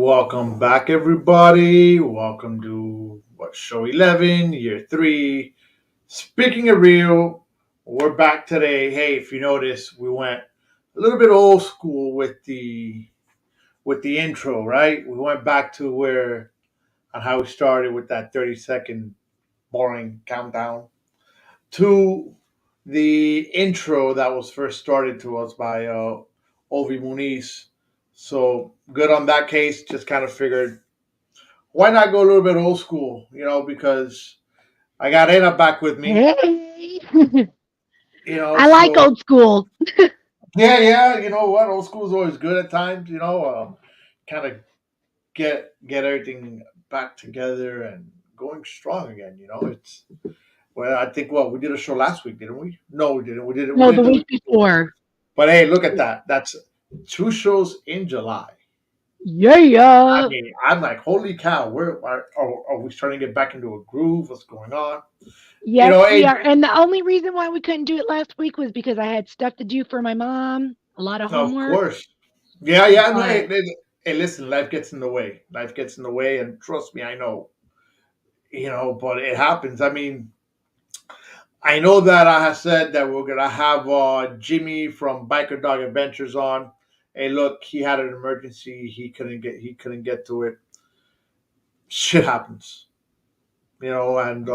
Welcome back, everybody. Welcome to show 11, year three. Speaking of real, we're back today. Hey, if you notice, we went a little bit old school with the intro, right? We went back to where on how we started with that 30-second boring countdown to the intro that was first started to us by Ovi Muniz. So good on that case. Just kind of figured why not go a little bit old school? Because I got Anna back with me. Hey, I like So old school. yeah, yeah. You know what? Old school is always good at times. Kind of get everything back together and going strong again. It's well, I think we did a show last week, didn't we? No, we didn't. We did it. We No, did the the week week before. before. But hey, look at that. That's two shows in July. Yeah, I yeah. mean, I'm like, holy cow! Are we starting to get back into a groove? What's going on? Yes, we Hey, are. And the only reason why we couldn't do it last week was because I had stuff to do for my mom, a lot of of homework. course. Yeah, yeah. No, But hey, listen, life gets in the way. Life gets in the way, and trust me, I know. But it happens. I mean, I know that I have said that we're gonna have Jimmy from Biker Dog Adventures on. Hey, look, he had an emergency. He couldn't get to it. Shit happens, and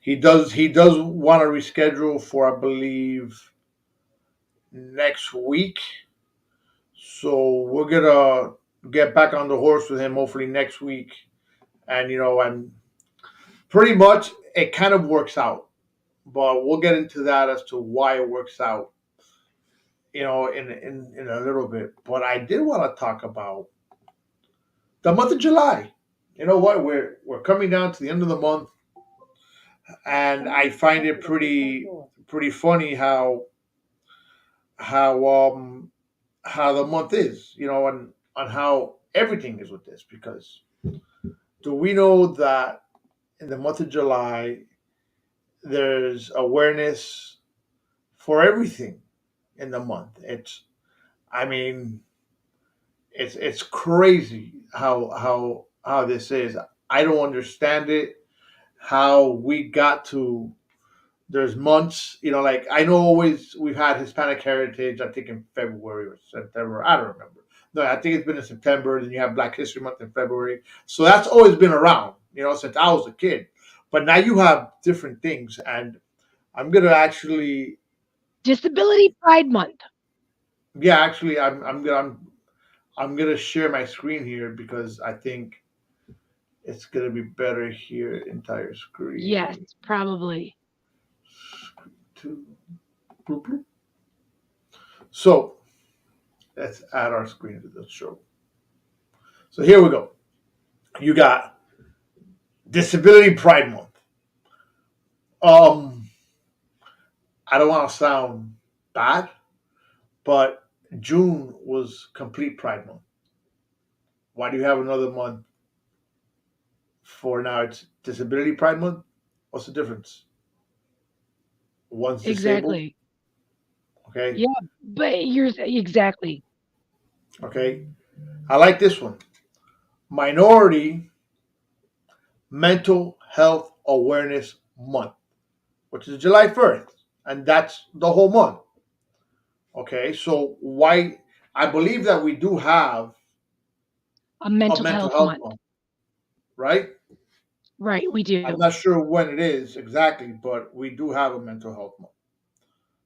he does want to reschedule for I believe next week. So we're gonna get back on the horse with him hopefully next week, and pretty much it kind of works out. But we'll get into that as to why it works out, in a little bit. But I did want to talk about the month of July. You know what? We're coming down to the end of the month, and I find it pretty funny how how the month is, and on how everything is with this because do we know that in the month of July there's awareness for everything in the month. I mean, it's crazy how this is. I don't understand it. How we got to there's months, like I know always we've had Hispanic Heritage. I think in February or September. I don't remember. No, I think it's been in September. Then you have Black History Month in February. So that's always been around, since I was a kid. But now you have different things, and I'm gonna actually, Disability Pride Month. yeah, actually, I'm gonna share my screen here because I think it's gonna be better here. Entire Yes, screen. probably. Two. Bloop, bloop. So let's add our screen to the show. So here we go. You got Disability Pride Month. Um, I don't want to sound bad, but June was complete Pride Month. Why do you have another month for now? It's Disability Pride Month. What's the difference? One's disabled. Exactly. Okay. Yeah, but you're exactly. Okay. I like this one. Minority Mental Health Awareness Month, which is July 1st, and that's the whole month. Okay, so why? I believe that we do have A a mental mental health health month. month, right? Right, we do. I'm not sure when it is exactly, but we do have a mental health month.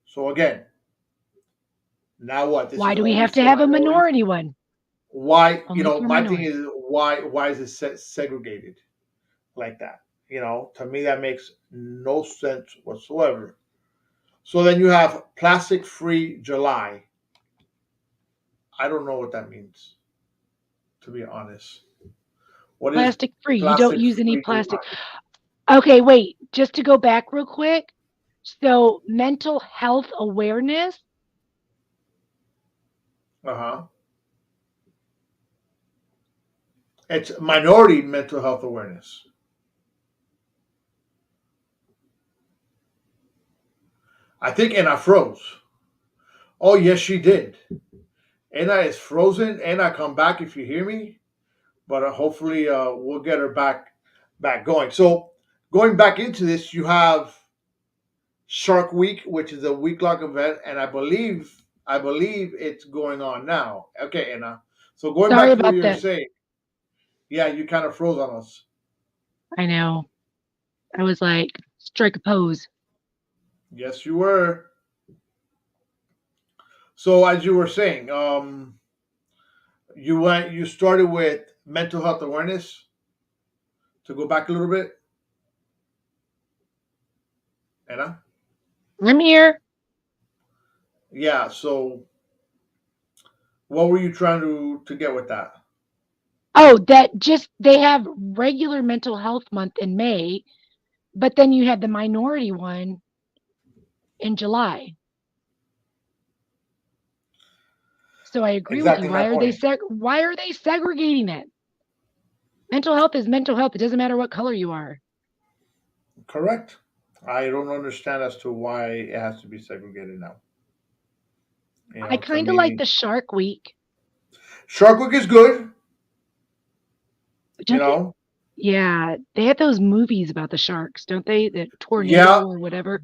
So again, now what? This Why is do we only have to for have a minorities. minority one? Why? Only for My thing minorities. is why is it segregated like that? To me that makes no sense whatsoever. So then you have plastic free July. I don't know what that means, to be honest. What is Plastic free. You don't plastic use any free plastic. July? Okay, wait. Just to go back real quick. So, mental health awareness. Uh huh. It's minority mental health awareness. I think Anna froze. Oh yes, she did. Anna is frozen. Anna, come back if you hear me. but hopefully we'll get her back going. So going back into this, you have Shark Week, which is a week long event, and I believe it's going on now. Okay, Anna. So going Sorry back to what about you were that. saying, yeah, you kind of froze on us. I know. I was like, strike a pose. Yes, you were. So as you were saying, you started with mental health awareness. To go back a little bit, Anna. I'm here. Yeah. So what were you trying to get with that? Oh, that just they have regular mental health month in May, but then you have the minority one in July. So I agree with you. Exactly my point. Why are they segregating it? Mental health is mental health. It doesn't matter what color you are. Correct. I don't understand as to why it has to be segregated now. I To kind of like me, the Shark Week. Shark Week is good. You Don't they? know, Yeah, they had those movies about the sharks, don't they? The yeah. tornado or whatever.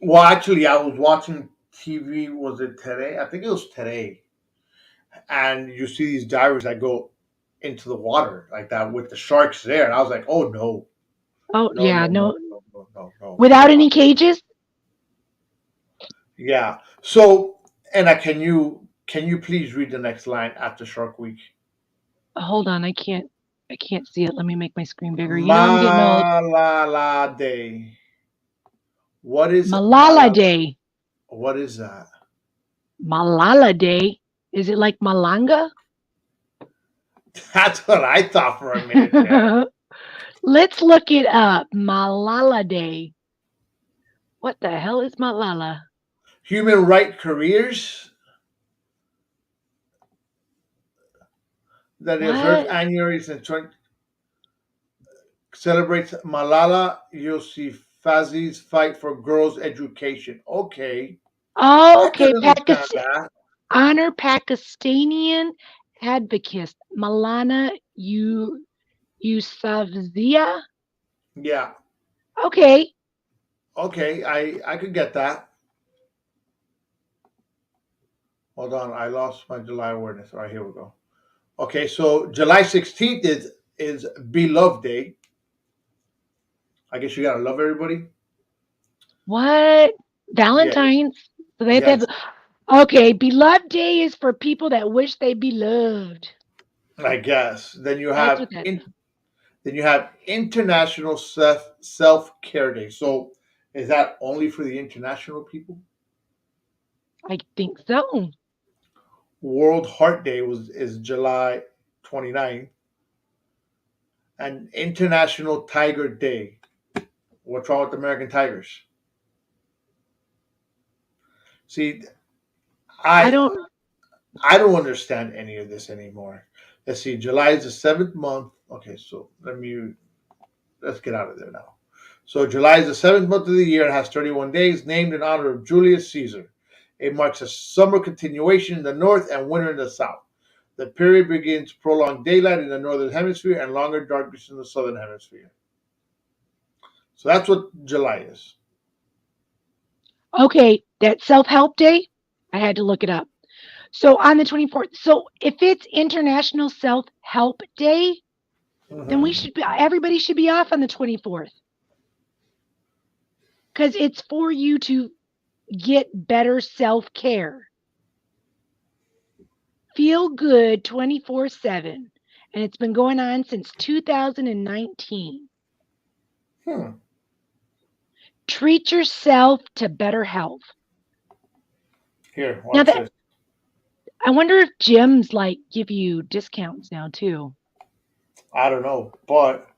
Well, actually, I was watching TV. Was it today? I think it was today. And you see these divers that go into the water like that with the sharks there, and I was like, oh no, Oh no, yeah, no, no, no, no, no, no, no. without any cages. Yeah. So, Anna, can you please read the next line after Shark Week? Hold on, I can't see it. Let me make my screen bigger. You know I'm getting old. Malala Day. What is Malala Malala? Day. What is that? Malala Day. Is it like Malanga? That's what I thought for a minute there. Let's look it up. Malala Day. What the hell is Malala? Human right careers that is heard What? annually since celebrates Malala Yousafzai's fight for girls' education. Okay, Oh, I okay. can understand that. Honor Pakistani advocate Malana Yousafzai. Yeah. Okay. Okay, I could get that. Hold on, I lost my July awareness. All right, here we go. Okay, so July 16th is Beloved Day. I guess you gotta love everybody. What? Yeah. Valentine's. So they have to Yes, have. Okay. Beloved Day is for people that wish they be loved. I guess. That's what that. Then you have International Self Care Day. So is that only for the international people? I think so. World Heart Day is July 29th, and International Tiger Day. What's wrong with American tigers? See, I I don't. I don't understand any of this anymore. Let's see, July is the seventh month. Okay, so let's get out of there now. So July is the seventh month of the year and has 31 days, named in honor of Julius Caesar. It marks a summer continuation in the north and winter in the south. The period begins prolonged daylight in the northern hemisphere and longer darkness in the southern hemisphere. So that's what July is. Okay. That self help day. I had to look it up. So on the 24th. So if it's International Self Help Day, then Hmm. everybody should be off on the 24th because it's for you to get better self care. Feel good 24/7. And it's been going on since 2019. Hmm. Treat yourself to better health. Here, Now watch that this. I wonder if gyms like give you discounts now too. I don't know, but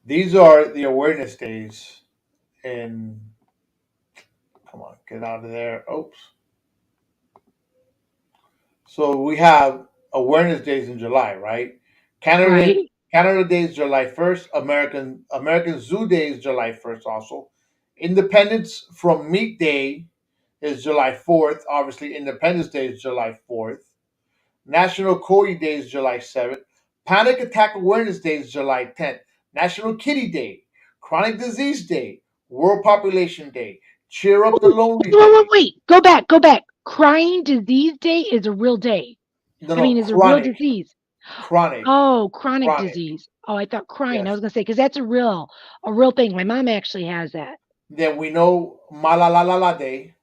these are the awareness days. And come on, get out of there. Oops. So we have awareness days in July, right? Canada Right? Canada Day is July 1st. American Zoo Day is July 1st also. Independence from Meat Day is July 4th. Obviously, Independence Day is July 4th. National Koi Day is July 7th. Panic Attack Awareness Day is July 10th. National Kitty Day, Chronic Disease Day, World Population Day, Cheer Up the Oh, Lonely Day. wait. Go back. Go back. Crying disease day is a real day. No, I no, mean, is a real chronic, disease. chronic, Oh, chronic chronic. disease. Oh, I thought crying. I Yes. was gonna say because that's a real thing. My mom actually has that. Then we know Malalalala Day,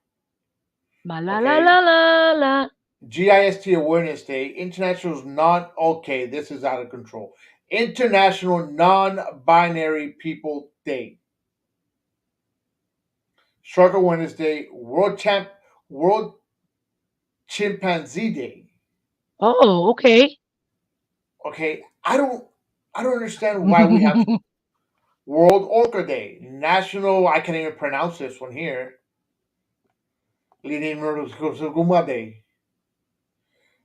Ma la la okay? la la la. GIST Awareness Day, International Non, okay, this is out of control. International Non-Binary People Day, Shark Awareness Day, World Chimpanzee Day. Oh, okay. Okay, I don't understand why we have World Orca Day, National. I can't even pronounce this one here. Linimurusuguma Day.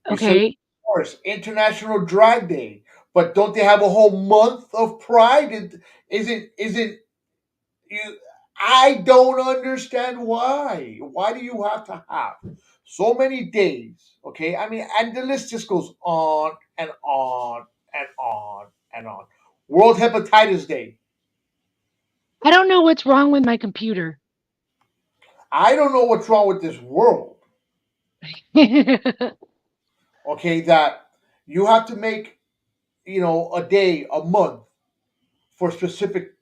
You say, of Okay. course, International Drag Day, but don't they have a whole month of Pride? Isn't you? I don't understand why. Why do you have to have so many days? Okay, I mean, and the list just goes on and on and on and on. World Hepatitis Day. I don't know what's wrong with my computer. I don't know what's wrong with this world. Okay, that you have to make a day, a month for specific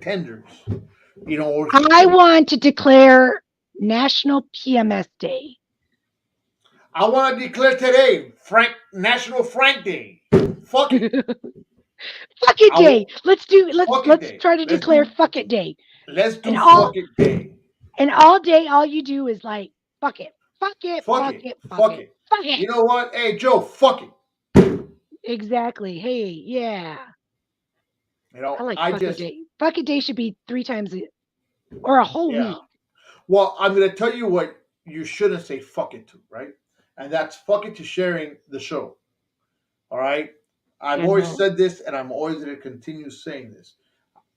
tenders. Or I want to declare National PMS Day. I want to declare today National Frank Day. Fuck it. Fuck it I will day. Let's do fuck it let's day. try to declare fuck it day. Let's And do fuck it day. all day all you do is like fuck it. Fuck it. Fuck Fuck it. it. Fuck Fuck it. it. Fuck it. You know what? Hey Joe, fuck it. Exactly. Hey, yeah. I like I fuck it just day. Fuck it day should be 3 times or a whole yeah. week. Well, I'm gonna tell you what you shouldn't say fuck it to, right? And that's fuck it to sharing the show. All right. I've always General. said this, and I'm always going to continue saying this.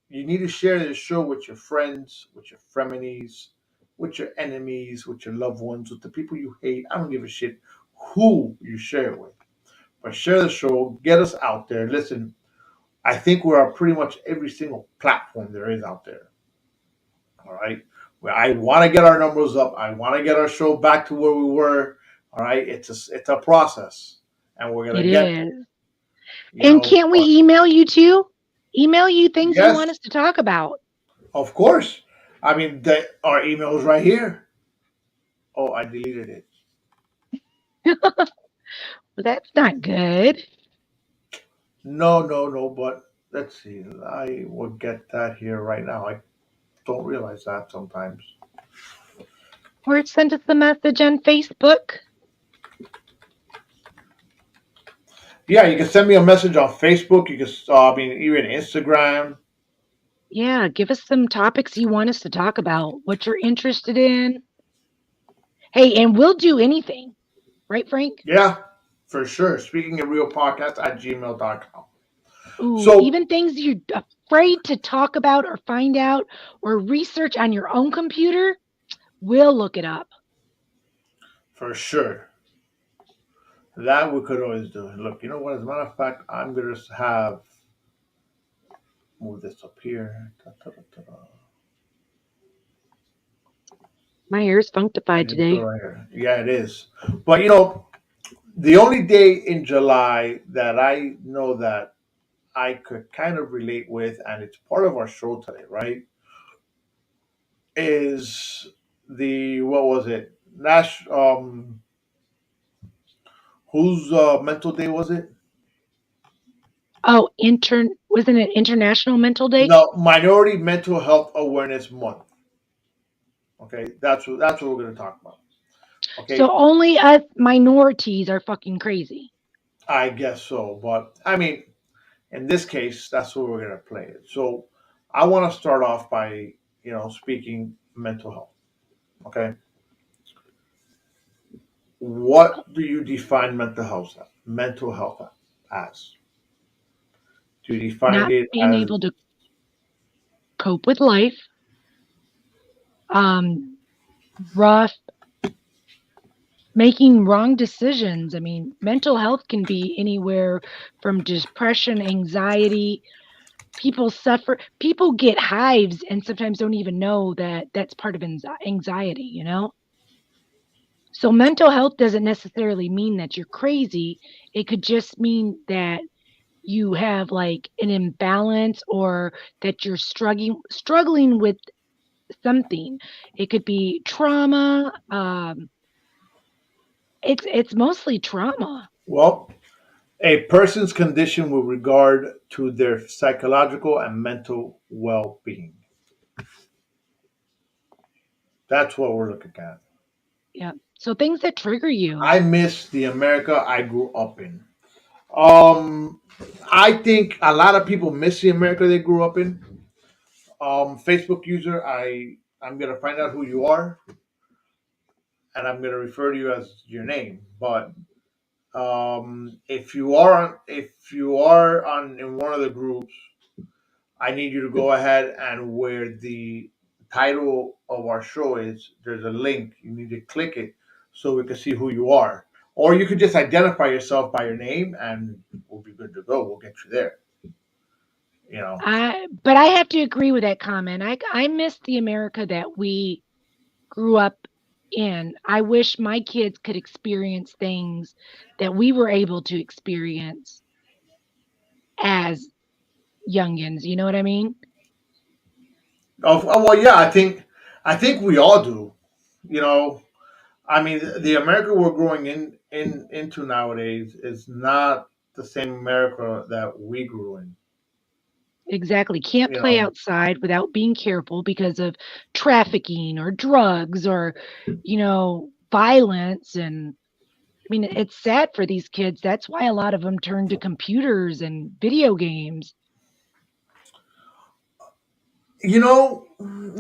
You need to share this show with your friends, with your frenemies, with your enemies, with your loved ones, with the people you hate. I don't give a shit who you share it with. But share the show, get us out there. Listen, I think we're on pretty much every single platform there is out there. All right. Well, I want to get our numbers up. I want to get our show back to where we were. All right. It's a process, and we're It gonna get there. is. And can't we But email you too? Email you things you yes, want us to talk about. of course. I mean, our email is right here. Oh, I deleted it. Well, that's not good. No, no, no. But let's see. I will get that here right now. I don't realize that sometimes. Or send us a message on Facebook. Yeah, you can send me a message on Facebook. You can, I mean, even Instagram. Yeah, give us some topics you want us to talk about, what you're interested in. Hey, and we'll do anything, right, Frank? Yeah, for sure. Speaking of real podcast at gmail.com. Ooh, So, even things you're afraid to talk about or find out or research on your own computer, we'll look it up. for sure. That we could always do. Look, you know what? As a matter of fact, I'm going to have move this up here. Ta, ta, ta, ta, ta. My hair is I functified didn't put it today. right here. Yeah, it is. But the only day in July that I know that I could kind of relate with, and it's part of our show today, right? Is the what was it? Nash whose mental day was it? Oh, wasn't it International Mental Day? No, Minority Mental Health Awareness Month. Okay, that's what we're gonna talk about. So Okay, only us minorities are fucking crazy. I guess so, but I mean, in this case, that's what we're gonna play it. So, I want to start off by speaking mental health. Okay, what do you define mental health as? Do you define Not it being as able to cope with life, um, rough, Making wrong decisions. I mean, mental health can be anywhere from depression, anxiety. People get hives and sometimes don't even know that that's part of anxiety, you know? So mental health doesn't necessarily mean that you're crazy. It could just mean that you have like an imbalance or that you're struggling with something. It could be trauma. It's mostly trauma. Well, a person's condition with regard to their psychological and mental well-being. That's what we're looking at. Yeah. So things that trigger you. I miss the America I grew up in. Um, I think a lot of people miss the America they grew up in. Facebook user, I'm gonna find out who you are, and I'm gonna refer to you as your name. But if you are on in one of the groups, I need you to go ahead and where the title of our show is, there's a link. You need to click it so we can see who you are. Or you could just identify yourself by your name and we'll be good to go. We'll get you there. You know. But I have to agree with that comment. I miss the America that we grew up in. I wish my kids could experience things that we were able to experience as youngins. You know what I mean? Well, yeah, I think we all do. You know, I mean, the America we're growing into nowadays is not the same America that we grew in. Exactly. Can't You play know, outside without being careful because of trafficking or drugs or, violence. And I mean, it's sad for these kids. That's why a lot of them turn to computers and video games.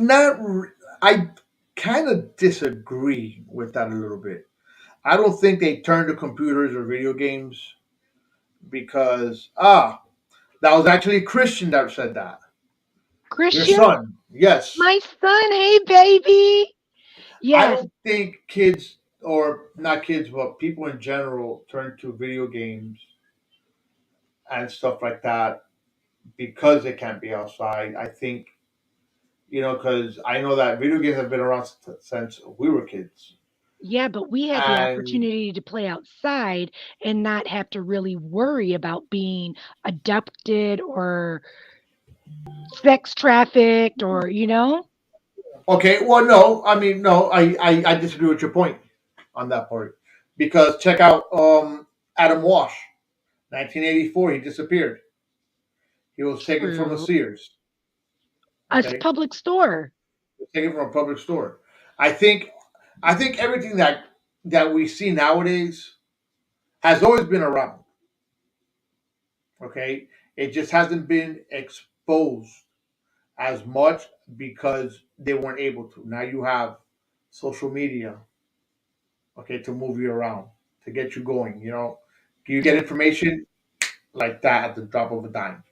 not. I kind of disagree with that a little bit. I don't think they turn to computers or video games because that was actually Christian that said that. Your Christian, son, yes. my son, hey, baby. I Yes. don't think kids or not kids, but people in general turn to video games and stuff like that because they can't be outside. I think because I know that video games have been around since we were kids, Yeah, but we had the and opportunity to play outside and not have to really worry about being abducted or sex trafficked or. okay, well, no, I mean, no, I disagree with your point on that part because check out Adam Walsh, 1984, he disappeared. He was taken from a True. Sears. A Okay, public store. he was taken from a public store. I think I think everything that we see nowadays has always been around. Okay, it just hasn't been exposed as much because they weren't able to. Now you have social media, okay, to move you around, to get you going. You get Yep, information like that at the drop of a dime.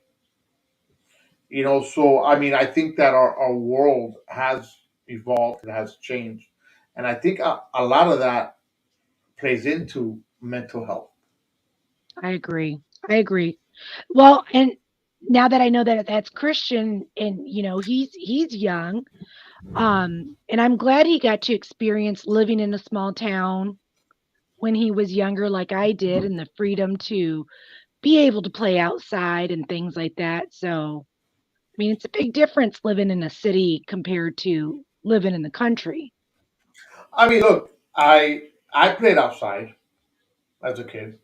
So I mean, I think that our world has evolved, it has changed, and I think a lot of that plays into mental health. I agree. I agree. Well, and now that I know that that's Christian and he's young, and I'm glad he got to experience living in a small town when he was younger like I did and the freedom to be able to play outside and things like that. So, I mean, it's a big difference living in a city compared to living in the country. I mean, look, I played outside as a kid.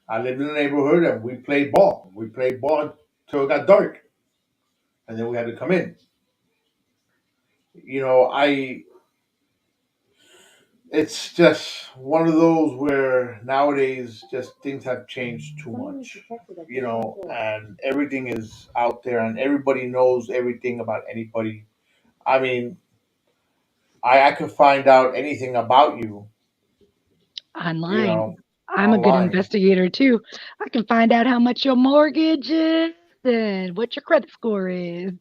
I lived in a neighborhood and we played ball. We played ball till it got dark, and then we had to come in. I It's just one of those where nowadays just things have changed too much. And everything is out there, and everybody knows everything about anybody. I mean, I could find out anything about you, you Online. know, I'm a good online. investigator too. I can find out how much your mortgage is and what your credit score is.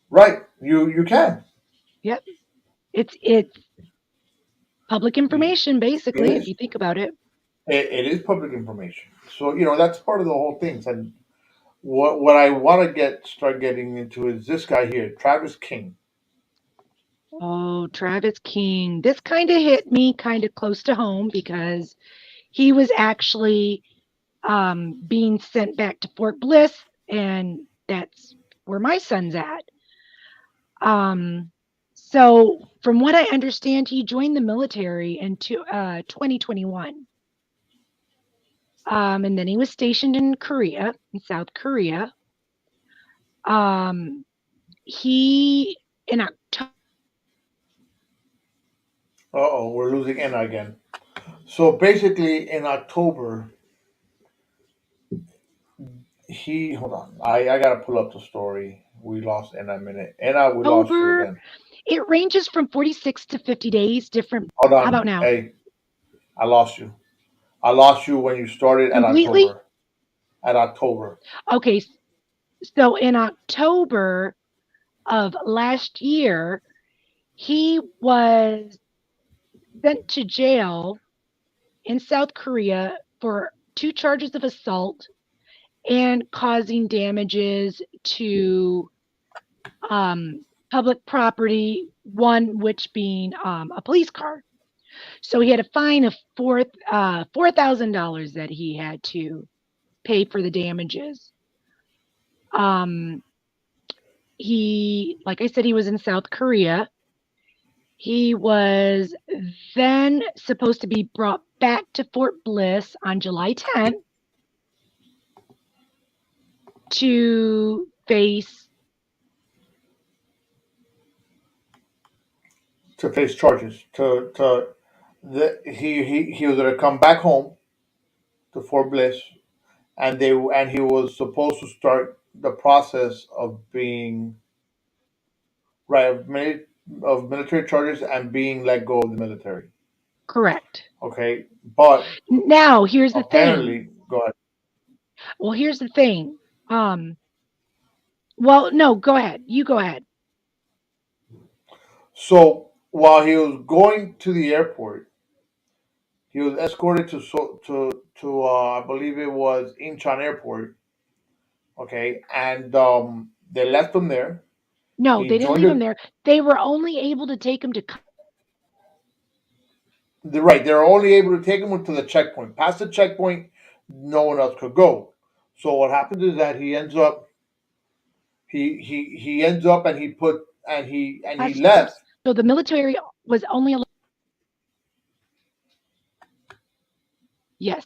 Right? You can. Yep. It's Public He, information, it basically, if is. you think about it. It is public information. So that's part of the whole thing. And what I want to start getting into is this guy here, Travis King. Oh, Travis King. This kind of hit me kind of close to home because he was actually being sent back to Fort Bliss, and that's where my son's at. Um, so, from what I understand, he joined the military in 2021. And then he was stationed in Korea, in South Korea. Um, he, in October, Oh, we're losing Anna again. So basically, in October, he hold on. I gotta pull up the story. We lost Anna a minute. Anna, we lost you again. it ranges from 46 to 50 days, different. Hold How about on. now? Hey, I lost you. I lost you when you started at Completely? October. At October. Okay, so in October of last year, he was sent to jail in South Korea for two charges of assault and causing damages to public property, one which being a police car. So he had a fine of $4,000 that he had to pay for the damages. Um, like I said, he was in South Korea. He was then supposed to be brought back to Fort Bliss on July 10th to face To face charges. He was gonna come back home to Fort Bliss, and he was supposed to start the process of being right of military charges and being let go of the military. correct. Okay, but Now, here's the thing. apparently, go ahead. Well, here's the thing. Um, well, no, go ahead. You go ahead. So while he was going to the airport, he was escorted to I believe it was Incheon Airport. Okay, and they left him there. No, He they didn't joined leave him there. They were only able to take him to. right. They were only able to take him to the checkpoint. Past the checkpoint, no one else could go. So what happens is that he ends up and he left. Customs. So the military was only allowed. Yes,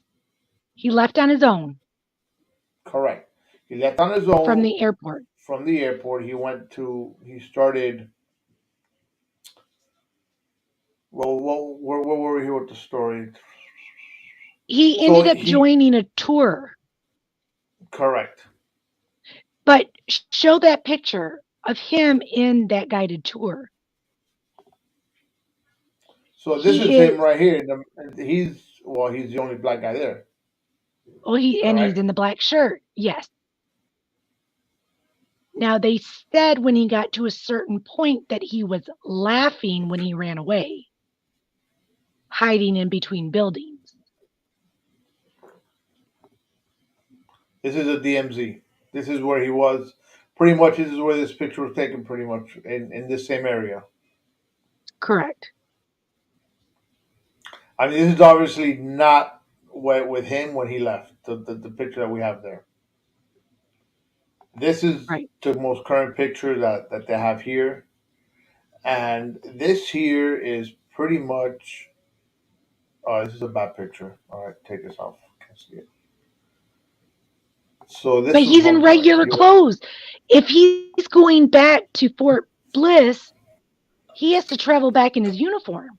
he left on his own Correct. He left on his from own the airport. from the airport. He started. Well, where were we here with the story? He So ended up joining a tour, correct. but show that picture of him in that guided tour. So this He is him is, right here. He's the only black guy there. well, he's Correct. in the black shirt. Yes. Now they said when he got to a certain point that he was laughing when he ran away, hiding in between buildings. This is a DMZ. This is where he was. Pretty much, this is where this picture was taken. Pretty much in this same area. Correct. I mean, this is obviously not with him when he left. The picture that we have there. This is Right. the most current picture that they have here, and this here is pretty much. Oh, this is a bad picture. All right, take this off. Can't see it. So But this is he's in one point. regular clothes. If he's going back to Fort Bliss, he has to travel back in his uniform.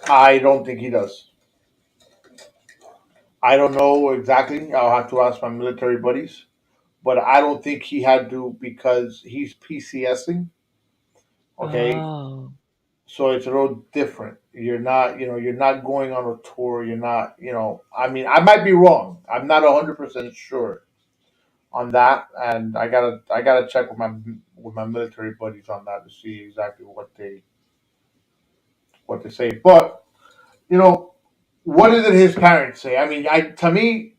I don't think he does. I don't know exactly. I'll have to ask my military buddies, but I don't think he had to because he's PCSing. Okay, Oh. so it's a little different. You're not going on a tour. You're not, I mean, I might be wrong. I'm not 100% sure on that, and I gotta check with my military buddies on that to see exactly what to say. But you know, what did his parents say? I mean, I to me,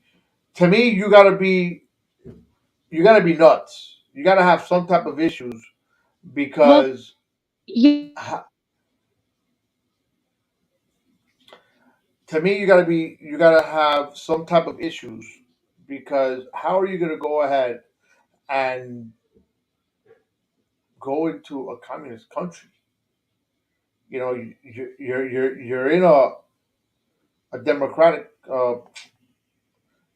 you gotta be nuts. You gotta have some type of issues Well, because yes, to me, you gotta have some type of issues because how are you gonna go ahead and go into a communist country? You know, you're in a democratic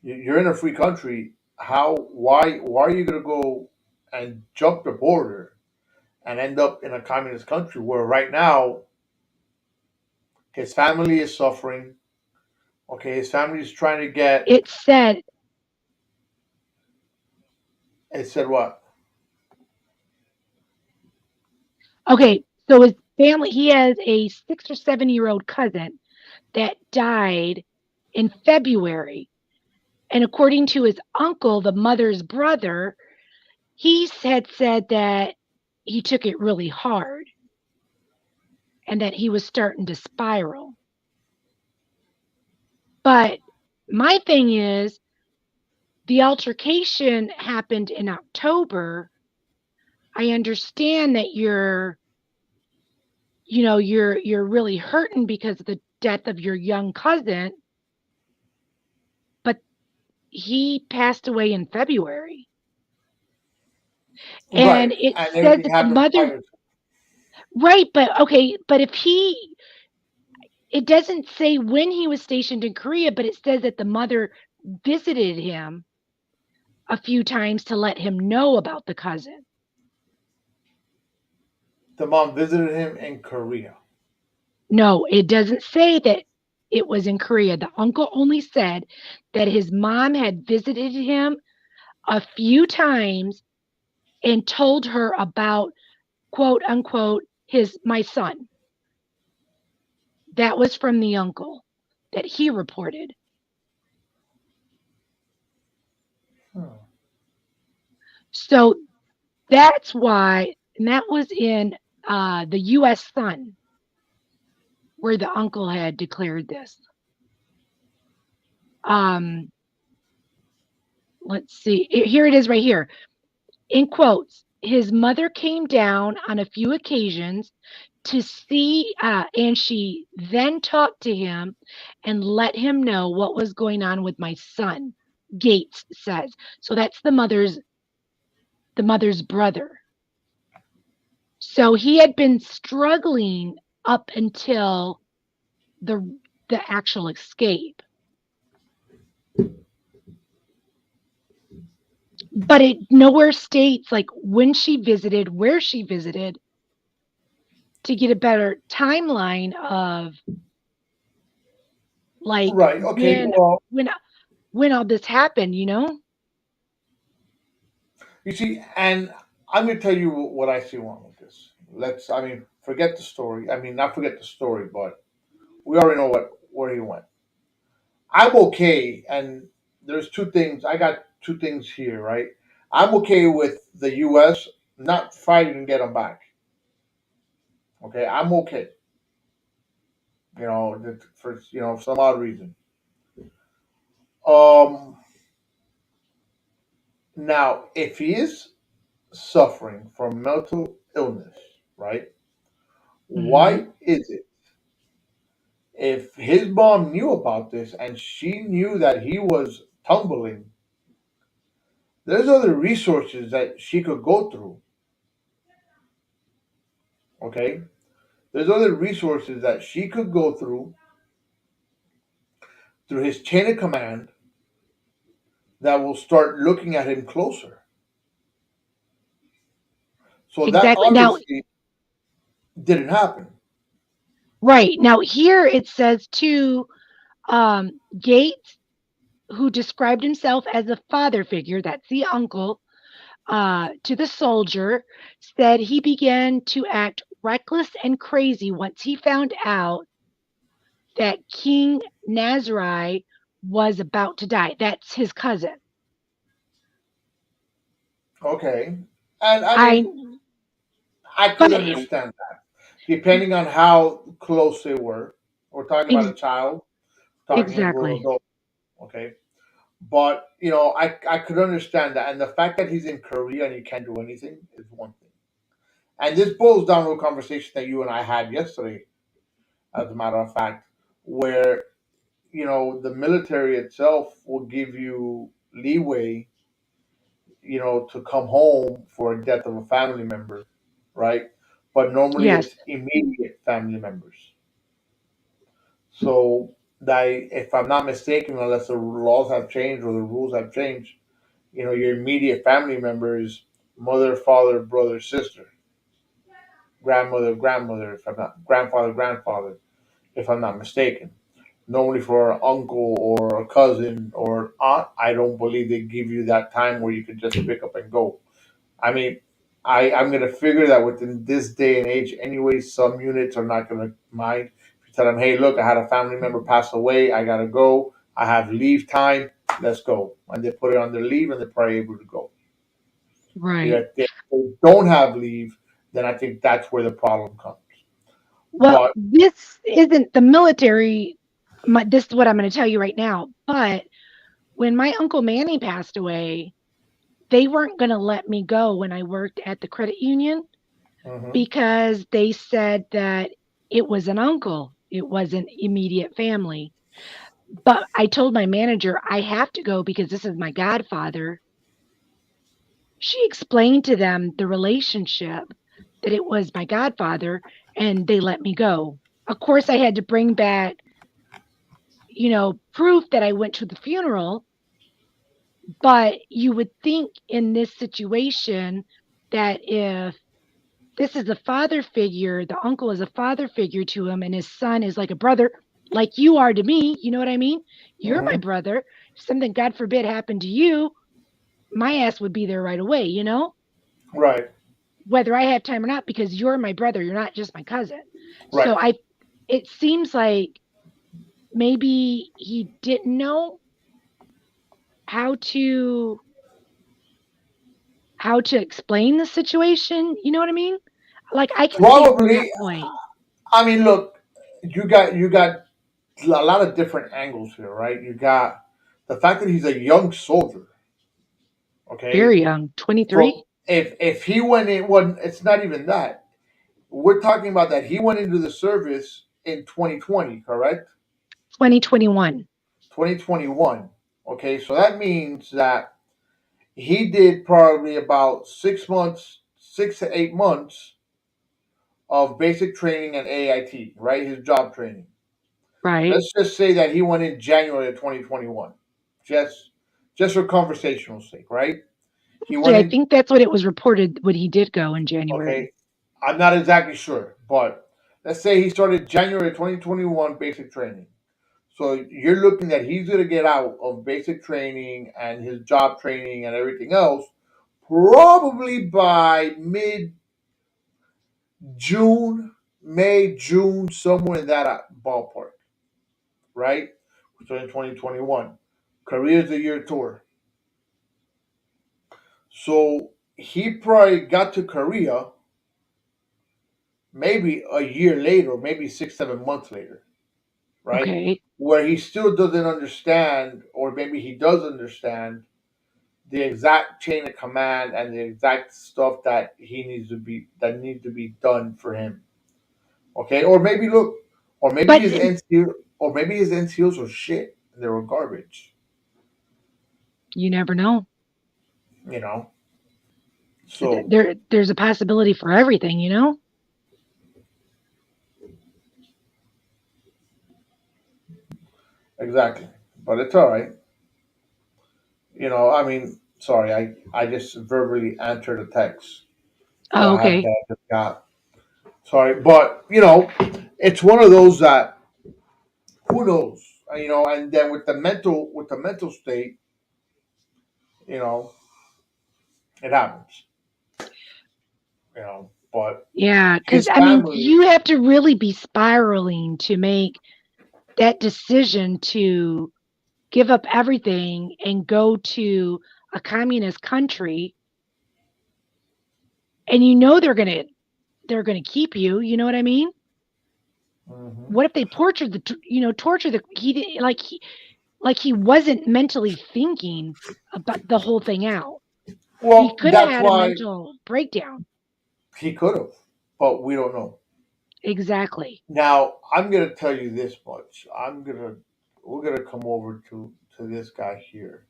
you're in a free country. How why are you gonna go and jump the border and end up in a communist country where right now his family is suffering? Okay, his family is trying to get. it said, It said what? okay, so his family, he has a 6 or 7 year old cousin that died in February. And according to his uncle, the mother's brother, he had said that he took it really hard and that he was starting to spiral. But my thing is, the altercation happened in October. I understand that you're really hurting because of the death of your young cousin, but he passed away in February. And Right, it and says everything that the happened mother, prior. right, but okay, but if he, it doesn't say when he was stationed in Korea, but it says that the mother visited him a few times to let him know about the cousin. The mom visited him in Korea. No, it doesn't say that it was in Korea. The uncle only said that his mom had visited him a few times and told her about, quote unquote, his my son. That was from the uncle that he reported. Hmm. So that's why, and that was in the US Sun, where the uncle had declared this. Um, let's see. Here it is right here. In quotes, his mother came down on a few occasions to see, and she then talked to him and let him know what was going on with my son. Gates says. So that's the mother's brother. So he had been struggling up until the the actual escape. But it nowhere states like when she visited, where she visited, to get a better timeline of like Right. Okay. Well, when when all this happened, you know? you see, and I'm going to tell you what I see wrong with this. Let's. I mean, forget the story. I mean, not forget the story, but we already know what where he went. I'm okay, and there's two things. I got two things here, right? I'm okay with the U.S. not fighting to get him back. Okay, I'm okay. You know, for some odd reason. Um, Now, if he is suffering from mental illness, right? Hmm. Why is it if his mom knew about this and she knew that he was tumbling, there's other resources that she could go through, okay? There's other resources that she could go through his chain of command that will start looking at him closer. So that Exactly. Now, obviously didn't happen. right. Now here it says too, Gates, who described himself as a father figure, that's the uncle, to the soldier, said he began to act reckless and crazy once he found out that King Nazari was about to die. That's his cousin. Okay. And I I mean, I could but understand that. depending on how close they were. We're talking about a Ex- child, talking a grown exactly. adult. Okay, but I could understand that, and the fact that he's in Korea and he can't do anything is one thing. And this boils down to a conversation that you and I had yesterday, as a matter of fact, where the military itself will give you leeway, to come home for a death of a family member, right? But normally Yes. it's immediate family members. So that, if I'm not mistaken, unless the laws have changed or the rules have changed, your immediate family members, mother, father, brother, sister, grandmother, grandmother, if I'm not grandfather, grandfather, if I'm not mistaken. Normally for an uncle or a cousin or aunt, I don't believe they give you that time where you can just pick up and go. I mean, I'm gonna figure that within this day and age, anyway, some units are not gonna mind. If you tell them, hey, look, I had a family member pass away, I gotta go, I have leave time, let's go, and they put it on their leave, and they're probably able to go. Right. If they don't have leave, then I think that's where the problem comes. Well, But this isn't the military. This is what I'm going to tell you right now. But when my uncle Manny passed away, they weren't going to let me go when I worked at the credit union mhm, because they said that it was an uncle. It wasn't immediate family. But I told my manager I have to go because this is my godfather. She explained to them the relationship, that it was my godfather, and they let me go. Of course, I had to bring back, proof that I went to the funeral, but you would think in this situation that if this is a father figure, the uncle is a father figure to him, and his son is like a brother, like you are to me, you know what I mean? You're my mhm, brother. If something, God forbid, happened to you, my ass would be there right away, right, whether I have time or not, because you're my brother. You're not just my cousin. right. So it seems like maybe he didn't know how to how to explain the situation. You know what I mean? Like I can see it from that Probably. point. I mean, look, you got a lot of different angles here, right? You got the fact that he's a young soldier. Okay, Very young, 23, so if he went in, well, it's not even that. We're talking about that he went into the service in 2020, correct? 2021. 2021. Okay, so that means that he did probably about 6 months, 6 to 8 months of basic training and AIT, right? His job training. Right. Let's just say that he went in January of 2021, just just for conversational sake, right? He Actually, went I in. think that's what it was reported when he did go in January. Okay, I'm not exactly sure, but let's say he started January 2021 basic training. So you're looking that he's going to get out of basic training and his job training and everything else probably by mid June, May, June, somewhere in that ballpark, right? So in 2021, Korea's the year tour. So he probably got to Korea maybe a year later, maybe 6, 7 months later, right? Okay. Where he still doesn't understand, or maybe he does understand the exact chain of command and the exact stuff that needs to be done for him. Okay, or maybe look, or maybe But his NCO, or maybe his NCOs were shit. They were garbage. you never know. You know. So There's a possibility for everything. exactly, but it's all right. I mean, sorry, I just verbally answered a text that Oh, okay. I just got. Sorry, but it's one of those that who knows, and then with the mental state, you know, it happens, but Yeah, because his I mean, family, you have to really be spiraling to make that decision to give up everything and go to a communist country, and they're going to they're going to keep you. You know what I mean? Hmm. What if they tortured torture the like he wasn't mentally thinking about the whole thing out. He Well, could have that's had a why mental breakdown. he could have, but we don't know. Exactly. Now, I'm gonna tell you this much. We're gonna come over to this guy here.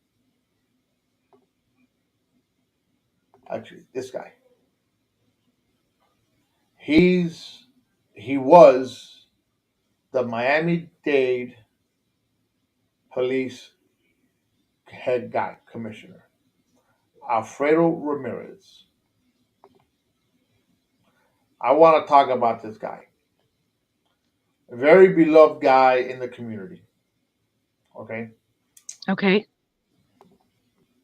Actually, this guy. He's he was the Miami-Dade police head guy, commissioner, Alfredo Ramirez. I want to talk about this guy. A very beloved guy in the community. Okay, Okay.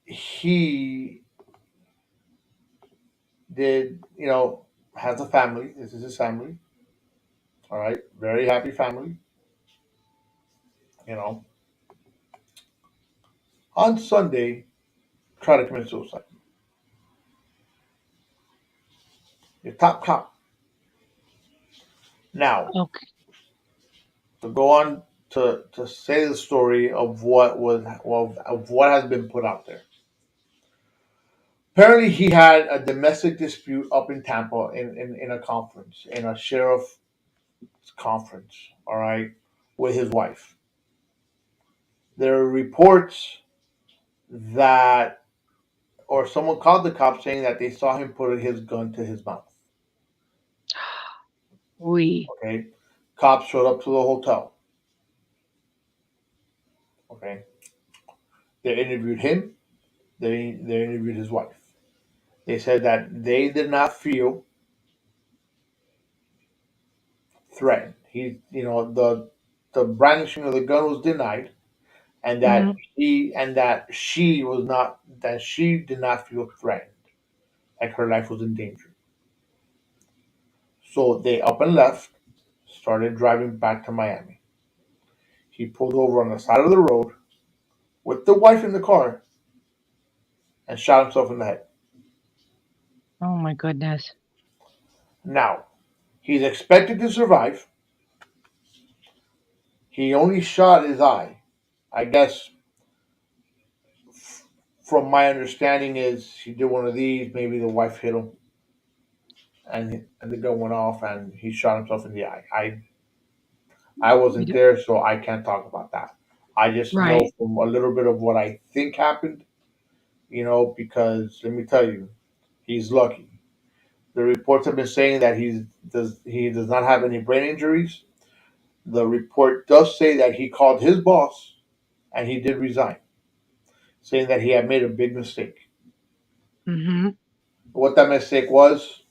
he did, has a family. This is his family. All right, very happy family. You know, on Sunday, tried to commit suicide. Your top cop. Now, Okay. to go on to say the story of what has been put out there. Apparently, he had a domestic dispute up in Tampa in a conference, in a sheriff conference. All right, with his wife. There are reports that, or someone called the cops saying that they saw him put his gun to his mouth. We. Okay, cops showed up to the hotel. Okay, they interviewed him. They interviewed his wife. They said that they did not feel threatened. The brandishing of the gun was denied, and Hmm. that she did not feel threatened, like her life was in danger. So they up and left, started driving back to Miami. He pulled over on the side of the road with the wife in the car and shot himself in the head. Oh my goodness. Now, he's expected to survive. He only shot his eye. I guess from my understanding is he did one of these, maybe the wife hit him and the gun went off and he shot himself in the eye. I We wasn't do, there, so I can't talk about that. I just know right. from a little bit of what I think happened, because let me tell you, he's lucky. The reports have been saying that he does not have any brain injuries. The report does say that he called his boss and he did resign, saying that he had made a big mistake. Hmm. What that mistake was,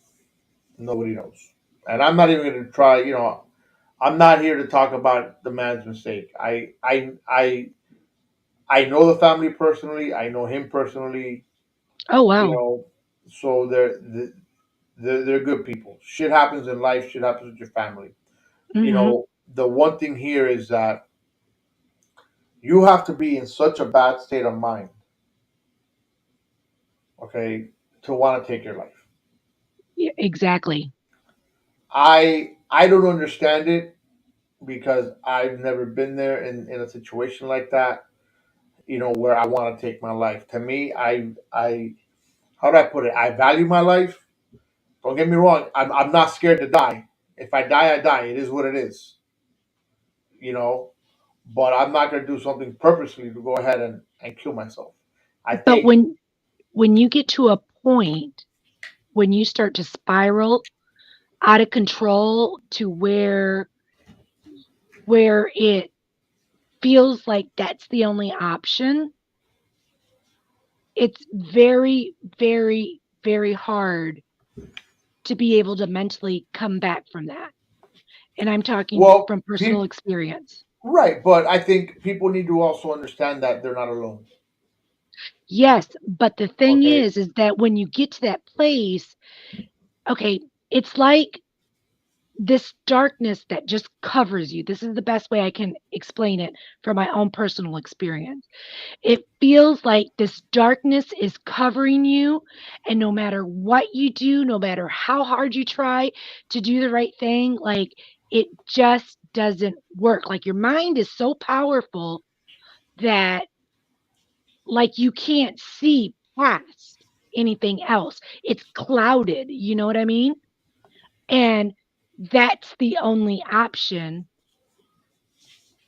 nobody knows. And I'm not even going to try. I'm not here to talk about the man's mistake. I know the family personally. I know him personally. Oh You wow. know, so they're good people. Shit happens in life. Shit happens with your family. Hmm. The one thing here is that you have to be in such a bad state of mind, okay, to want to take your life. Yeah, exactly. I don't understand it because I've never been there in a situation like that. Where I want to take my life. To me, I how do I put it? I value my life. Don't get me wrong. I'm not scared to die. If I die, I die. It is what it is. You know, but I'm not going to do something purposely to go ahead and kill myself. I But think, when you get to a point when you start to spiral out of control to where it feels like that's the only option, it's very, very, very hard to be able to mentally come back from that. And I'm talking well, from personal people, experience. right, but I think people need to also understand that they're not alone. Yes, but the thing Okay. is that when you get to that place, okay, it's like this darkness that just covers you. This is the best way I can explain it from my own personal experience. It feels like this darkness is covering you, and no matter what you do, no matter how hard you try to do the right thing, like it just doesn't work. Like your mind is so powerful that like you can't see past anything else. It's clouded, you know what I mean? And that's the only option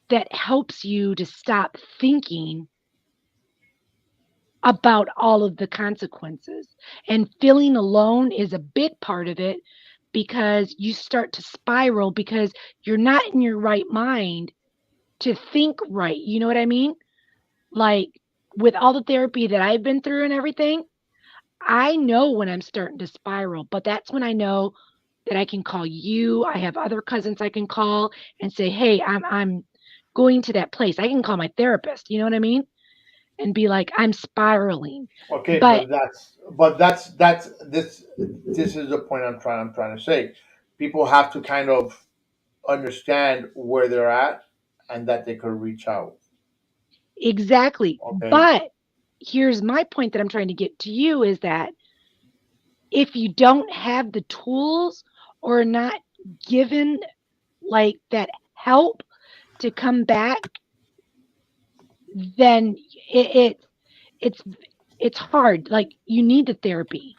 that helps you to stop thinking about all of the consequences. And feeling alone is a big part of it because you start to spiral because you're not in your right mind to think right. You know what I mean? Like with all the therapy that I've been through and everything, I know when I'm starting to spiral, but that's when I know that I can call you. I have other cousins I can call and say, "Hey, I'm going to that place." I can call my therapist, you know what I mean? And be like, "I'm spiraling." Okay, But but that's this is the point I'm trying to say. People have to kind of understand where they're at and that they could reach out. exactly. Okay. But here's my point that I'm trying to get to you is that if you don't have the tools or not given like that help to come back, then it it's it's hard. Like you need the therapy.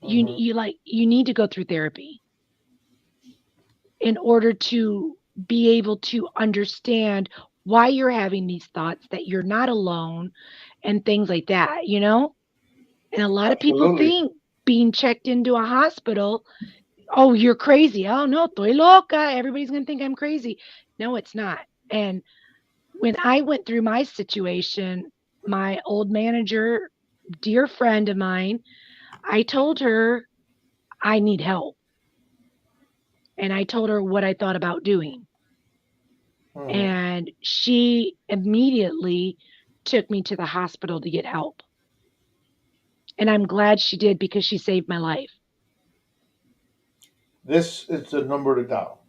Hmm. You need to go through therapy in order to be able to understand why you're having these thoughts, that you're not alone and things like that, you know? And a lot of people Absolutely. think being checked into a hospital, oh, you're crazy. Oh no, estoy loca. Everybody's gonna think I'm crazy. No, it's not. And when I went through my situation, my old manager, dear friend of mine, I told her I need help. And I told her what I thought about doing. Hmm. And she immediately took me to the hospital to get help. And I'm glad she did because she saved my life. This is the number to dial: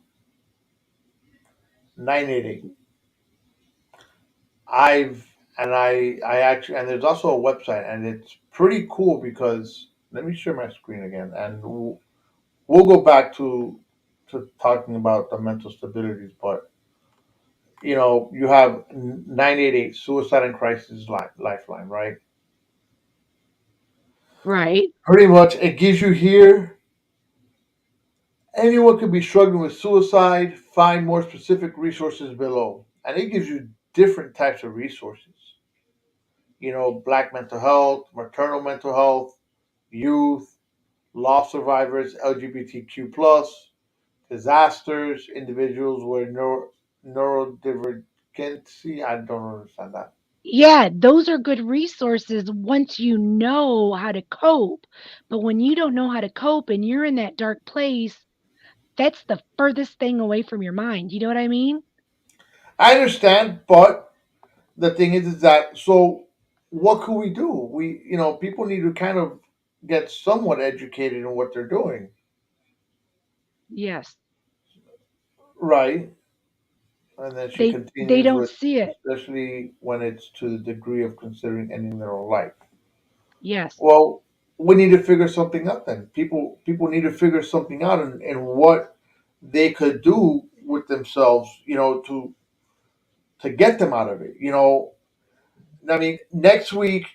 988. I actually, and there's also a website, and it's pretty cool because let me share my screen again, and we'll go back to talking about the mental stabilities. But you have 988 Suicide and Crisis Lifeline, right? Right? Pretty much, it gives you here. Anyone could be struggling with suicide. Find more specific resources below, and it gives you different types of resources. Black mental health, maternal mental health, youth, loss survivors, LGBTQ+, disasters, individuals with neurodivergency. I don't understand that. Yeah, those are good resources once you know how to cope. But when you don't know how to cope and you're in that dark place, that's the furthest thing away from your mind. You know what I mean? I understand, but the thing is that so what could we do? People need to kind of get somewhat educated in what they're doing, Yes. right? And then she They continues don't with, see it. especially when it's to the degree of considering ending their own life. Yes. Well, we need to figure something out then. People need to figure something out and what they could do with themselves, to get them out of it. I mean, next week,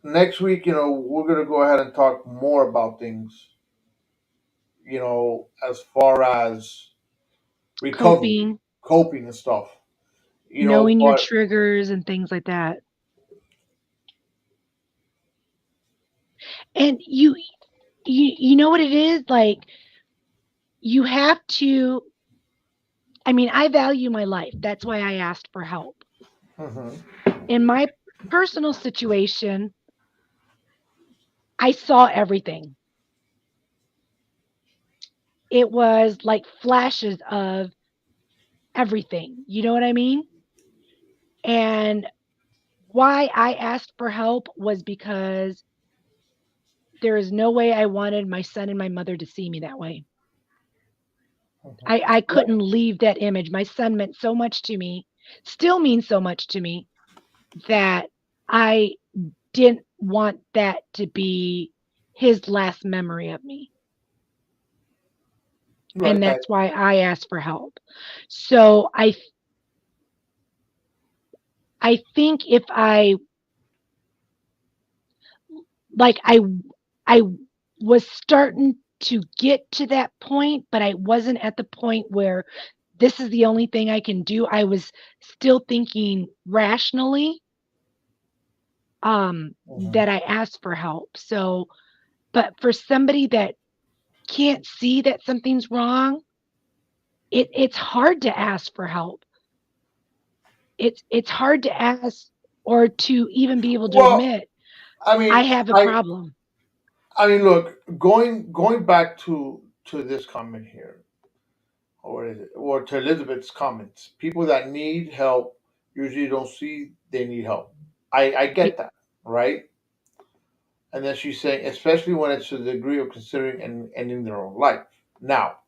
we're gonna go ahead and talk more about things, as far as recovery, Coping, coping and stuff. knowing your But triggers and things like that. And you know what it is? Like you have to I mean, I value my life. That's why I asked for help. mhm. In my personal situation, I saw everything. It was like flashes of everything. You know what I mean? And why I asked for help was because there is no way I wanted my son and my mother to see me that way. Mhm. I Yeah, couldn't leave that image. My son meant so much to me, still means so much to me, that I didn't want that to be his last memory of me. right. And that's why I asked for help. So I think if I like I was starting to get to that point, but I wasn't at the point where this is the only thing I can do. I was still thinking rationally, Mhm. that I asked for help. So, but for somebody that can't see that something's wrong, it's hard to ask for help. It's hard to ask or to even be able to Well, admit I I mean, have a I problem. I mean, look, going back to this comment here, or is it, or to Elizabeth's comments, people that need help usually don't see they need help. I It, get that, right? And then she's saying, especially when it's to the degree of considering and ending their own life. Now,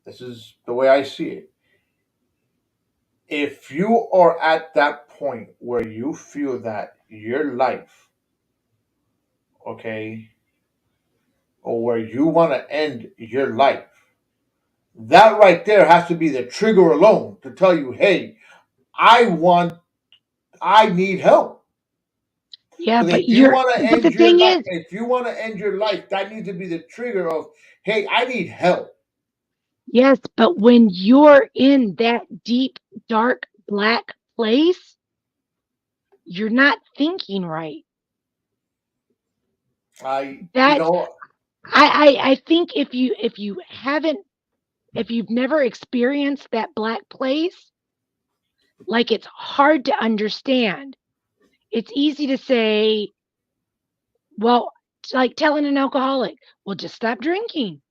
this is the way I see it. If you are at that point where you feel that your life, okay, or where you want to end your life, that right there has to be the trigger alone to tell you, hey, I want, I need help. yeah, Because but you're but the thing is, if you want to end your life, that needs to be the trigger of, hey, I need help. yes, but when you're in that deep, dark, black place, you're not thinking right. I, you That's know, I think if you've never experienced that black place, like it's hard to understand. It's easy to say, well, it's like telling an alcoholic, well, just stop drinking.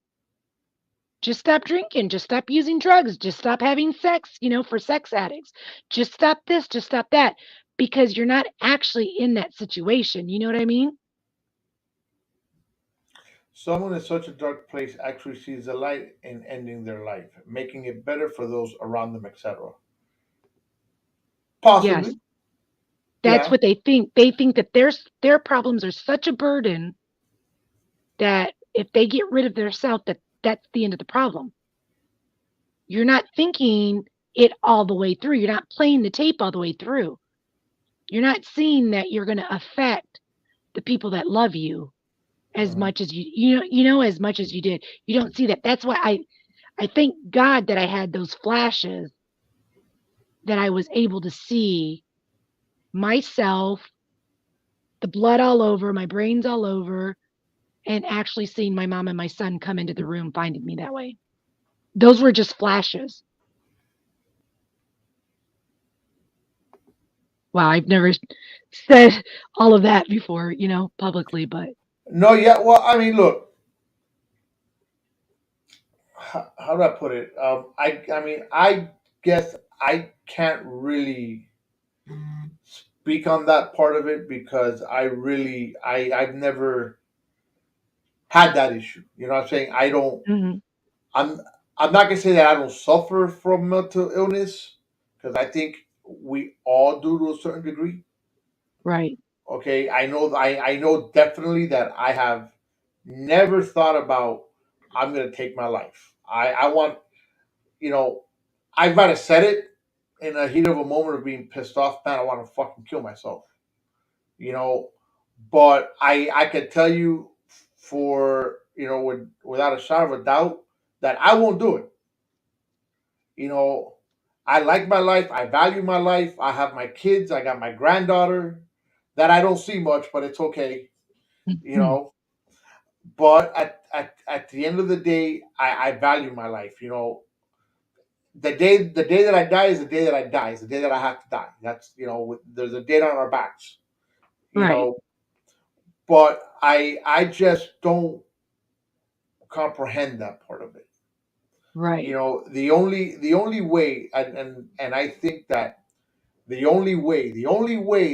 Just stop drinking. Just stop using drugs. Just stop having sex, for sex addicts. Just stop this. Just stop that. Because you're not actually in that situation. You know what I mean? someone in such a dark place actually sees the light in ending their life, making it better for those around them, etc. Yes. Possibly, That's yeah. what they think. They think that their problems are such a burden that if they get rid of their self, that's the end of the problem. You're not thinking it all the way through. You're not playing the tape all the way through. You're not seeing that you're going to affect the people that love you as Mhm. much as you know as much as you did. You don't see that. That's why I thank God that I had those flashes, that I was able to see myself, the blood all over, my brains all over, and actually seeing my mom and my son come into the room finding me that way. Those were just flashes. Wow, I've never said all of that before, publicly, but No, yeah. Well, I mean, look, how do I put it? I mean, I guess I can't really speak on that part of it because I've never had that issue. You know what I'm saying? mhm, I'm, I'm not gonna say that I don't suffer from mental illness because I think we all do to a certain degree. right. Okay, I know definitely that I have never thought about I'm gonna take my life. I want, you know, I might have said it in a heat of a moment of being pissed off, man, I want to fucking kill myself. You know, but I can tell you for, without a shadow of a doubt that I won't do it. You know, I like my life, I value my life, I have my kids, I got my granddaughter that I don't see much, but it's okay, you Mhm, know. But at the end of the day, I value my life. You know, the day that I die is the day that I die. Is the day that I have to die. That's, there's a date on our backs. You right, know, but I just don't comprehend that part of it. You right, know, the only way, and I think that the only way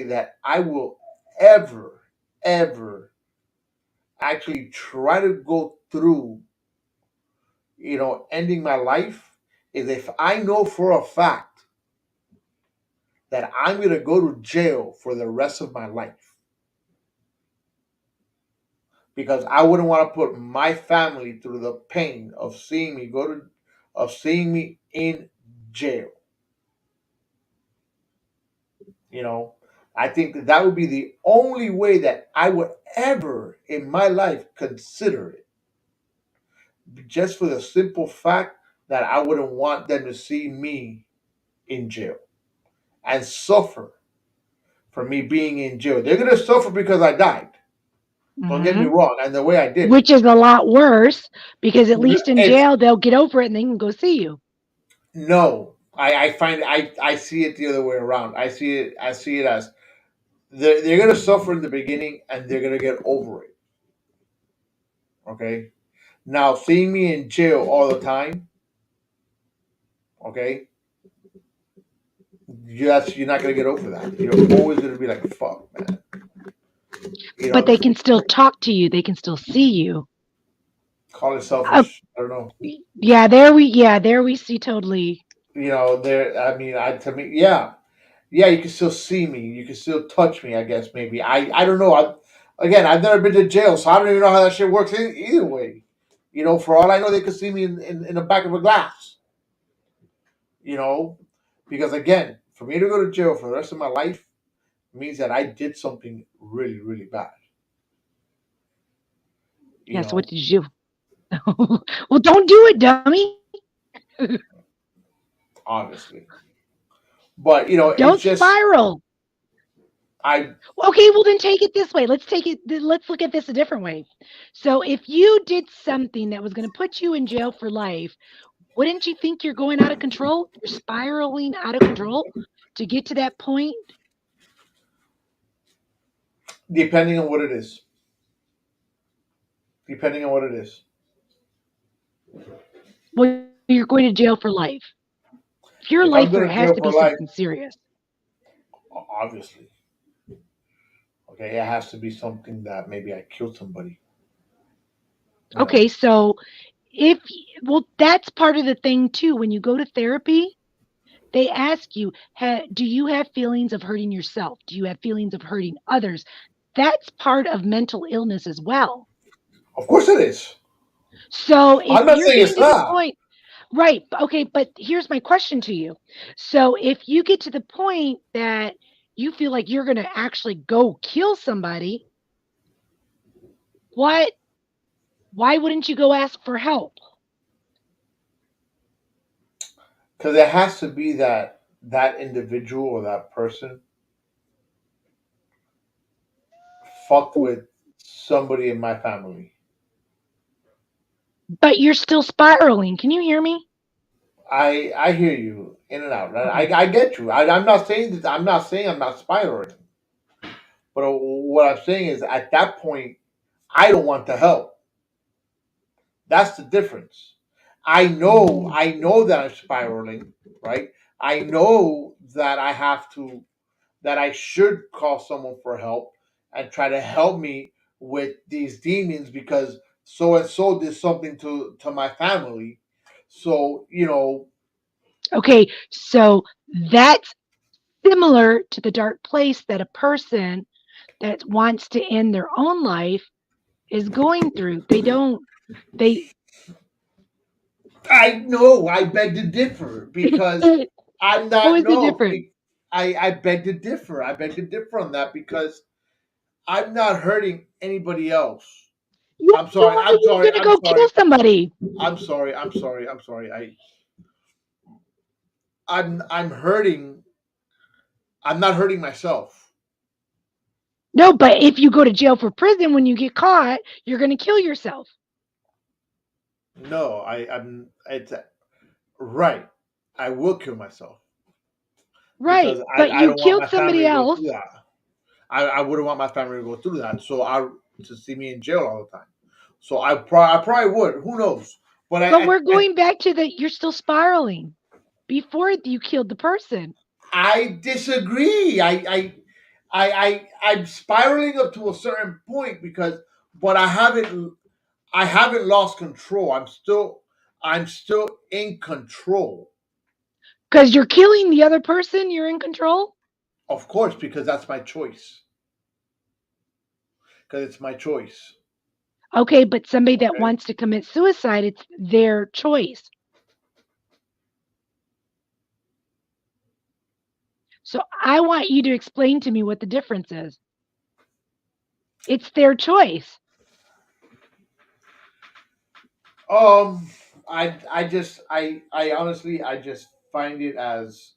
that I will ever ever actually try to go through, ending my life, is if I know for a fact that I'm going to go to jail for the rest of my life, because I wouldn't want to put my family through the pain of seeing me in jail. You know, I think that would be the only way that I would ever in my life consider it, just for the simple fact that I wouldn't want them to see me in jail and suffer for me being in jail. They're gonna suffer because I died. Don't get me Hmm. wrong, and the way I did it. Which is a lot worse because at least in It's jail they'll get over it and they can go see you. no. I see it the other way around. I see it as they're gonna suffer in the beginning and they're gonna get over it. Okay. Now seeing me in jail all the time, okay, you're not gonna get over that. You're always gonna be like, fuck, man. You But know, they can still talk to you. They can still see you. call it Uh, selfish. I don't know. yeah, there we see totally. There. I mean, to me, yeah, yeah. You can still see me. You can still touch me. I guess maybe. I don't know. Again, I've never been to jail, so I don't even know how that shit works either way. For all I know, they could see me in the back of a glass. You know, because again, for me to go to jail for the rest of my life means that I did something really, really bad. You Yeah, so what know, did you do? Well, don't do it, dummy. obviously, but Don't it's just spiral. I. Okay, well then take it this way. Let's look at this a different way. So if you did something that was going to put you in jail for life, wouldn't you think you're going out of control? You're spiraling out of control to get to that point. Depending on what it is, depending on what it is. Well, you're going to jail for life. If you're a If lifer, I'm it going to has to jail be for something life, serious. obviously, okay, it has to be something that maybe I killed somebody. You Okay, know, so if well, that's part of the thing too. When you go to therapy, they ask you, do you have feelings of hurting yourself? Do you have feelings of hurting others? That's part of mental illness as well. of course it is. So if I'm not you're saying getting it's to the not. point, right, okay, but here's my question to you. So if you get to the point that you feel like you're going to actually go kill somebody, what why wouldn't you go ask for help? Because it has to be that individual or that person fucked with somebody in my family. But you're still spiraling. Can you hear me? I hear you in and out. I, Okay. I get you. I'm not saying that. I'm not saying I'm not spiraling. But what I'm saying is, at that point, I don't want the help. That's the difference. Mm. I know that I'm spiraling, right? I know that that I should call someone for help and try to help me with these demons, because so and so did something to my family. So, Okay, so that's similar to the dark place that a person that wants to end their own life is going through. They I know I beg to differ, because I'm how not is it no. different? I beg to differ. I beg to differ on that, because I'm not hurting anybody else. Yeah, I'm so sorry. why are I'm you sorry. gonna I'm go kill sorry. somebody? I'm sorry. I'm sorry. I'm sorry. I'm hurting. I'm not hurting myself. No, but if you go to jail for prison when you get caught, you're gonna kill yourself. No, I'm. It's right. I will kill myself, Right. because But I you don't want killed my family somebody to go through else. that. I wouldn't want my family to go through that. So I to see me in jail all the time. So I probably would. Who knows? But But we're going back to the you're still spiraling before you killed the person. I disagree. I'm spiraling up to a certain point, because but I haven't lost control. I'm still in control. Because you're killing the other person, you're in control. Of course, because that's my choice. Because it's my choice. Okay, but somebody that Okay. wants to commit suicide, it's their choice. So I want you to explain to me what the difference is. It's their choice. Um, I honestly, I just find it as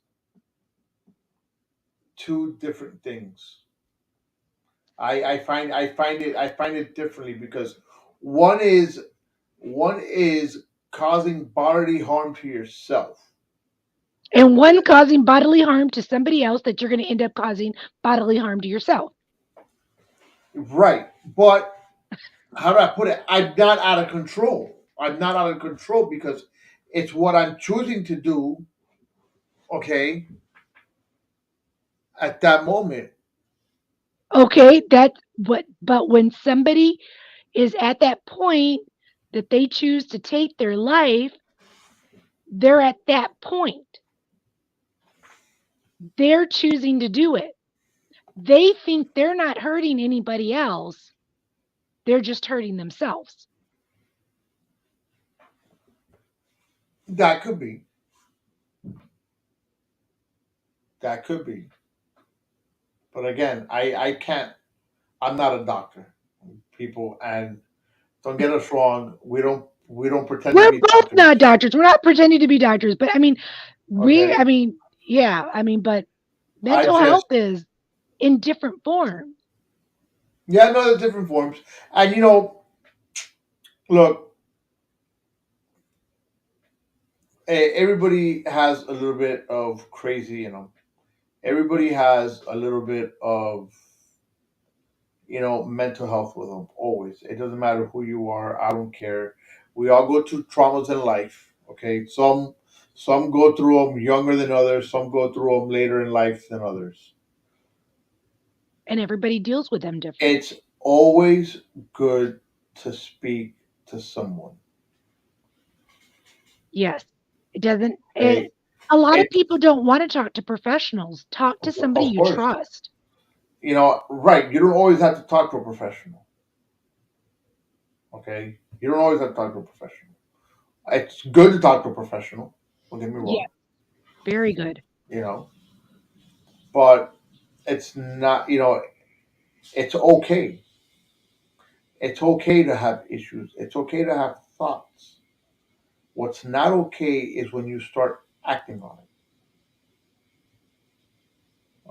two different things. I find it differently because one is one is causing bodily harm to yourself. And one causing bodily harm to somebody else that you're going to end up causing bodily harm to yourself. Right. But how do I put it? I'm not out of control. I'm not out of control because it's what I'm choosing to do, okay, at that moment. Okay, that's what, but when somebody is at that point that they choose to take their life, they're at that point. They're choosing to do it. They think they're not hurting anybody else, they're just hurting themselves. That could be. That could be. But again, I can't. I'm not a doctor, people, and don't get us wrong. We don't pretend to We're be both doctors. not doctors. We're not pretending to be doctors, but I mean, Okay. yeah, I mean, but I mental just health is in different forms. Yeah, no, there's different forms, and look, everybody has a little bit of crazy in them. Everybody has a little bit of mental health with them. Always, it doesn't matter who you are. I don't care. We all go through traumas in life. Okay, some go through them younger than others. Some go through them later in life than others. And everybody deals with them different. It's always good to speak to someone. Yes. It doesn't Okay, a lot of it's people don't want to talk to professionals. Talk to somebody of you course, trust. right. You don't always have to talk to a professional. Okay, you don't always have to talk to a professional. It's good to talk to a professional. Don't get me Yeah, wrong. very good. You know, but it's not. It's okay. It's okay to have issues. It's okay to have thoughts. What's not okay is when you start acting on it.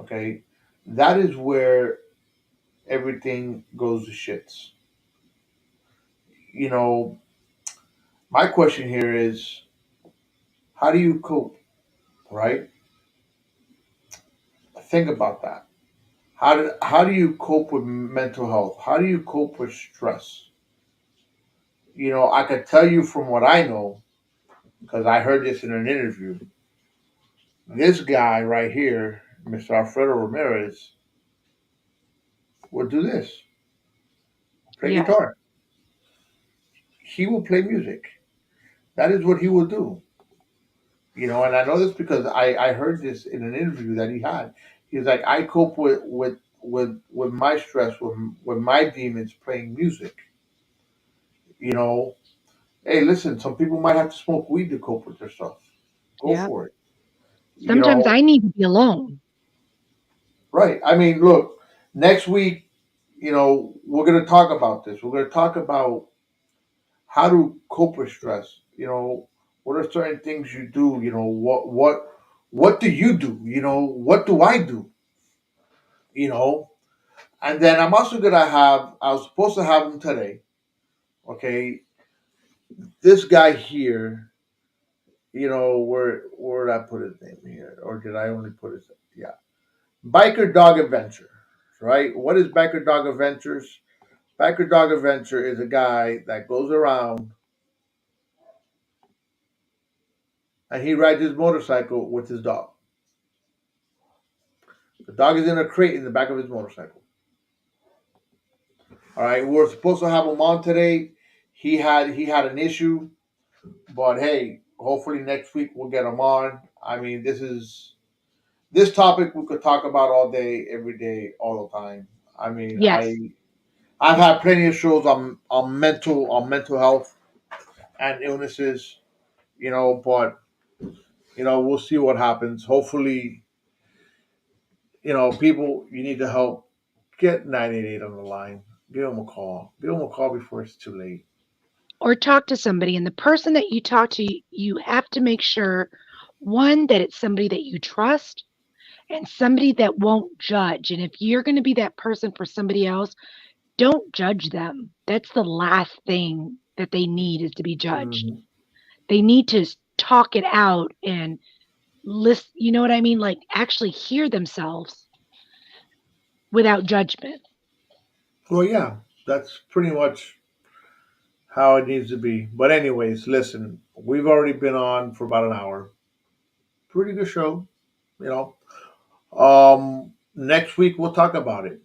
Okay, that is where everything goes to shits. You know, my question here is, how do you cope? Right? Think about that. How do you cope with mental health? How do you cope with stress? I could tell you from what I know because I heard this in an interview. This guy right here, Mr. Alfredo Ramirez, will do this: play Yes. guitar. He will play music. That is what he will do. And I know this because I heard this in an interview that he had. He's like, I cope with my stress, with my demons playing music. You know, hey, listen, some people might have to smoke weed to cope with their stuff. Go Yeah. for it. You Sometimes know, I need to be alone. right. I mean, look, next week, we're going to talk about this. We're going to talk about how to cope with stress. What are certain things you do? What do you do? What do I do? You know, and then I'm also going to have, I was supposed to have him today. Okay. This guy here, where did I put his name here? Or did I only put his, yeah. Biker Dog Adventure, right? What is Biker Dog Adventures? Biker Dog Adventure is a guy that goes around and he rides his motorcycle with his dog. The dog is in a crate in the back of his motorcycle. All right, we were supposed to have him on today. He had an issue, but hey, hopefully next week we'll get him on. I mean, this topic we could talk about all day, every day, all the time. I mean, Yes. I've had plenty of shows on mental health and illnesses, but we'll see what happens. Hopefully, people you need to help, get 988 on the line. Give them a call. Give them a call before it's too late. Or talk to somebody. And the person that you talk to, you have to make sure, one, that it's somebody that you trust and somebody that won't judge. And if you're going to be that person for somebody else, don't judge them. That's the last thing that they need, is to be judged. Hmm. They need to talk it out and listen. You know what I mean? Like, actually hear themselves without judgment. Well, yeah, that's pretty much how it needs to be. But anyways, listen, we've already been on for about an hour. Pretty good show, you know. Next week we'll talk about it.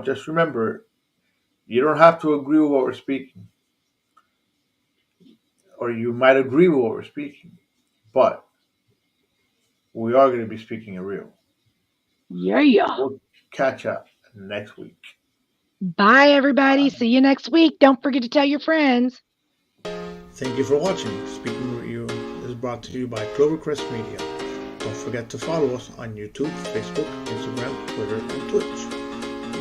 Just remember, you don't have to agree with what we're speaking, or you might agree with what we're speaking, but we are going to be speaking it real. Yeah, yeah. We'll catch up next week. Bye, everybody. See you next week. Don't forget to tell your friends. Thank you for watching. Speaking with You is brought to you by Clovercrest Media. Don't forget to follow us on YouTube, Facebook, Instagram, Twitter, and Twitch.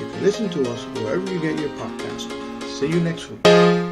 You can listen to us wherever you get your podcast. See you next week.